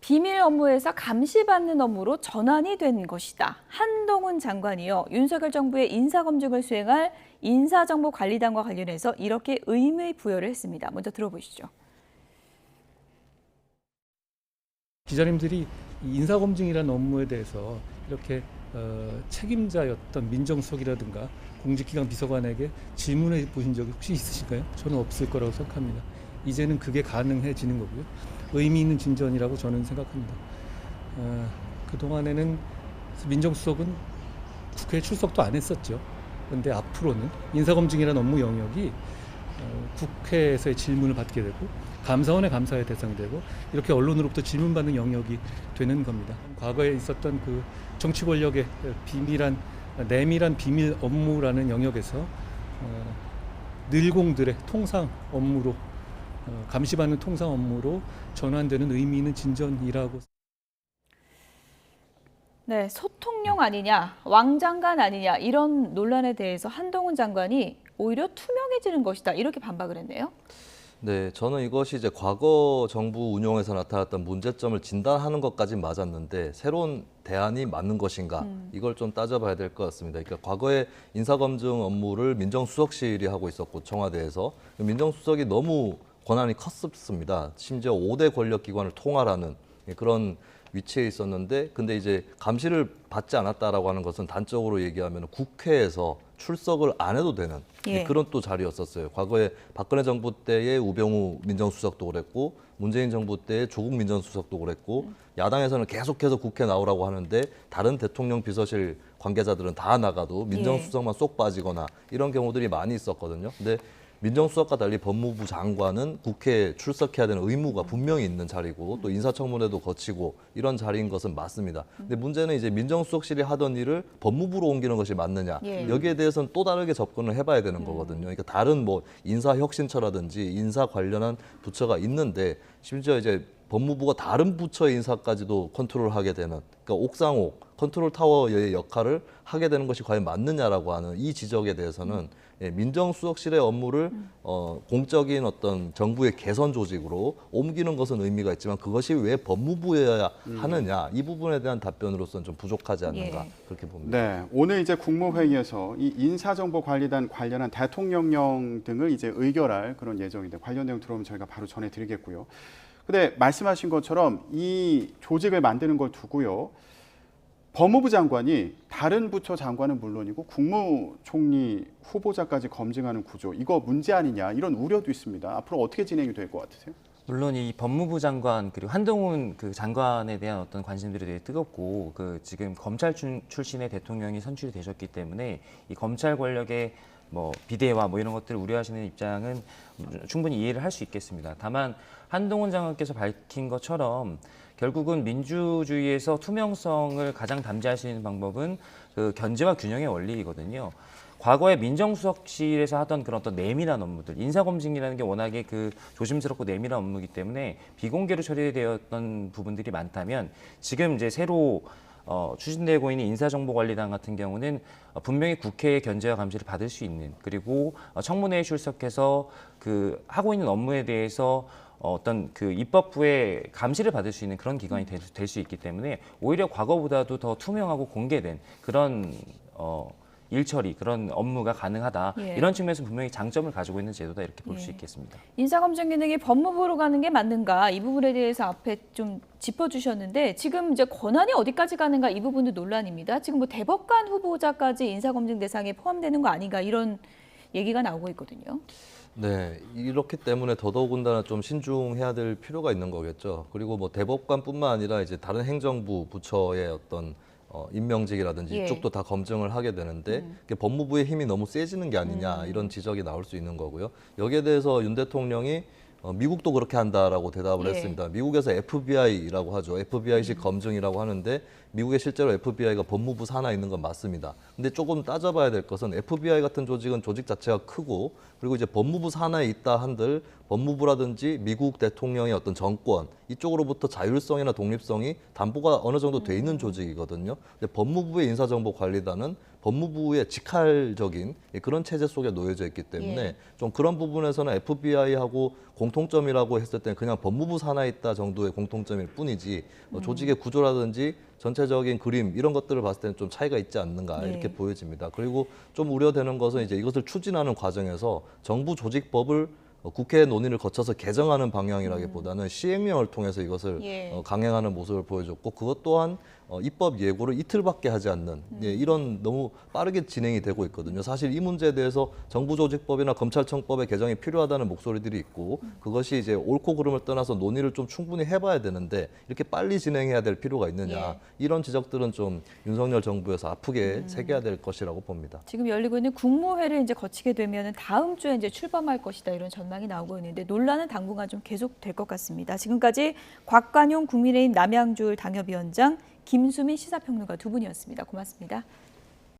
비밀 업무에서 감시받는 업무로 전환이 된 것이다. 한동훈 장관이요. 윤석열 정부의 인사검증을 수행할 인사정보관리단과 관련해서 이렇게 의미 부여를 했습니다. 먼저 들어보시죠. 기자님들이 인사검증이라는 업무에 대해서 이렇게 책임자였던 민정수석이라든가 공직기관 비서관에게 질문해 보신 적이 혹시 있으실까요? 저는 없을 거라고 생각합니다. 이제는 그게 가능해지는 거고요. 의미 있는 진전이라고 저는 생각합니다. 그동안에는 민정수석은 국회에 출석도 안 했었죠. 그런데 앞으로는 인사검증이라는 업무 영역이 국회에서의 질문을 받게 되고 감사원의 감사의 대상이 되고 이렇게 언론으로부터 질문받는 영역이 되는 겁니다. 과거에 있었던 그 정치 권력의 내밀한 비밀 업무라는 영역에서 늘공들의 통상 업무로 감시받는 통상 업무로 전환되는 의미 있는 진전이라고. 네, 소통용 아니냐, 왕장관 아니냐 이런 논란에 대해서 한동훈 장관이 오히려 투명해지는 것이다 이렇게 반박을 했네요. 네, 저는 이것이 이제 과거 정부 운영에서 나타났던 문제점을 진단하는 것까진 맞았는데 새로운 대안이 맞는 것인가 이걸 좀 따져봐야 될 것 같습니다. 그러니까 과거에 인사검증 업무를 민정수석실이 하고 있었고 청와대에서 민정수석이 너무 권한이 컸습니다. 심지어 5대 권력기관을 통할하는 그런 위치에 있었는데 근데 이제 감시를 받지 않았다라고 하는 것은 단적으로 얘기하면 국회에서 출석을 안 해도 되는 그런 또 자리였었어요. 과거에 박근혜 정부 때의 우병우 민정수석도 그랬고 문재인 정부 때의 조국 민정수석도 그랬고 야당에서는 계속해서 국회 나오라고 하는데 다른 대통령 비서실 관계자들은 다 나가도 민정수석만 쏙 빠지거나 이런 경우들이 많이 있었거든요. 근데 민정수석과 달리 법무부 장관은 국회에 출석해야 되는 의무가 분명히 있는 자리고 또 인사청문회도 거치고 이런 자리인 것은 맞습니다. 근데 문제는 이제 민정수석실이 하던 일을 법무부로 옮기는 것이 맞느냐 여기에 대해서는 또 다르게 접근을 해봐야 되는 거거든요. 그러니까 다른 뭐 인사혁신처라든지 인사 관련한 부처가 있는데 심지어 이제 법무부가 다른 부처의 인사까지도 컨트롤하게 되는 그러니까 옥상옥 컨트롤 타워의 역할을 하게 되는 것이 과연 맞느냐라고 하는 이 지적에 대해서는 민정수석실의 업무를 공적인 어떤 정부의 개선 조직으로 옮기는 것은 의미가 있지만 그것이 왜 법무부여야 하느냐 이 부분에 대한 답변으로서는 좀 부족하지 않는가 그렇게 봅니다. 네, 오늘 이제 국무회의에서 이 인사정보관리단 관련한 대통령령 등을 이제 의결할 그런 예정인데 관련 내용 들어오면 저희가 바로 전해드리겠고요. 근데 말씀하신 것처럼 이 조직을 만드는 걸 두고요. 법무부 장관이 다른 부처 장관은 물론이고 국무총리 후보자까지 검증하는 구조, 이거 문제 아니냐 이런 우려도 있습니다. 앞으로 어떻게 진행이 될 것 같으세요? 물론 이 법무부 장관 그리고 한동훈 그 장관에 대한 어떤 관심들이 되게 뜨겁고 그 지금 검찰 출신의 대통령이 선출이 되셨기 때문에 이 검찰 권력의 뭐 비대화 뭐 이런 것들을 우려하시는 입장은 충분히 이해를 할 수 있겠습니다. 다만 한동훈 장관께서 밝힌 것처럼 결국은 민주주의에서 투명성을 가장 담재할 수 있는 방법은 그 견제와 균형의 원리이거든요. 과거에 민정수석실에서 하던 그런 어떤 내밀한 업무들, 인사검증이라는 게 워낙에 그 조심스럽고 내밀한 업무이기 때문에 비공개로 처리되었던 부분들이 많다면 지금 이제 새로 추진되고 있는 인사정보관리단 같은 경우는 분명히 국회의 견제와 감시를 받을 수 있는 그리고 청문회에 출석해서 그 하고 있는 업무에 대해서 어떤 그 입법부의 감시를 받을 수 있는 그런 기관이 될 수 있기 때문에 오히려 과거보다도 더 투명하고 공개된 그런 일처리 그런 업무가 가능하다. 이런 측면에서 분명히 장점을 가지고 있는 제도다 이렇게 볼 수 있겠습니다. 인사검증 기능이 법무부로 가는 게 맞는가 이 부분에 대해서 앞에 좀 짚어주셨는데 지금 이제 권한이 어디까지 가는가 이 부분도 논란입니다. 지금 뭐 대법관 후보자까지 인사검증 대상에 포함되는 거 아닌가 이런 얘기가 나오고 있거든요. 네, 이렇기 때문에 더더군다나 좀 신중해야 될 필요가 있는 거겠죠. 그리고 뭐 대법관뿐만 아니라 이제 다른 행정부 부처의 어떤 임명직이라든지 이쪽도 다 검증을 하게 되는데 법무부의 힘이 너무 세지는 게 아니냐 이런 지적이 나올 수 있는 거고요. 여기에 대해서 윤 대통령이 미국도 그렇게 한다라고 대답을 했습니다. 미국에서 FBI라고 하죠. FBI식 검증이라고 하는데 미국에 실제로 FBI가 법무부 산하에 있는 건 맞습니다. 근데 조금 따져봐야 될 것은 FBI 같은 조직은 조직 자체가 크고 그리고 이제 법무부 산하에 있다 한들 법무부라든지 미국 대통령의 어떤 정권 이쪽으로부터 자율성이나 독립성이 담보가 어느 정도 돼 있는 조직이거든요. 근데 법무부의 인사정보관리단은 법무부의 직할적인 그런 체제 속에 놓여져 있기 때문에 예. 좀 그런 부분에서는 FBI하고 공통점이라고 했을 때는 그냥 법무부 산하에 있다 정도의 공통점일 뿐이지 조직의 구조라든지 전체적인 그림 이런 것들을 봤을 때는 좀 차이가 있지 않는가 이렇게 네. 보여집니다. 그리고 좀 우려되는 것은 이제 이것을 추진하는 과정에서 정부 조직법을 국회 논의를 거쳐서 개정하는 방향이라기보다는 시행령을 통해서 이것을 예. 강행하는 모습을 보여줬고 그것 또한 입법 예고를 이틀밖에 하지 않는 이런 너무 빠르게 진행이 되고 있거든요. 사실 이 문제에 대해서 정부조직법이나 검찰청법의 개정이 필요하다는 목소리들이 있고 그것이 이제 옳고 그름을 떠나서 논의를 좀 충분히 해봐야 되는데 이렇게 빨리 진행해야 될 필요가 있느냐 예. 이런 지적들은 좀 윤석열 정부에서 아프게 새겨야 될 것이라고 봅니다. 지금 열리고 있는 국무회를 이제 거치게 되면 다음 주에 이제 출범할 것이다 이런 전망이 나오고 있는데 논란은 당분간 좀 계속될 것 같습니다. 지금까지 곽관용 국민의힘 남양주을 당협위원장 김수민 시사평론가 두 분이었습니다. 고맙습니다.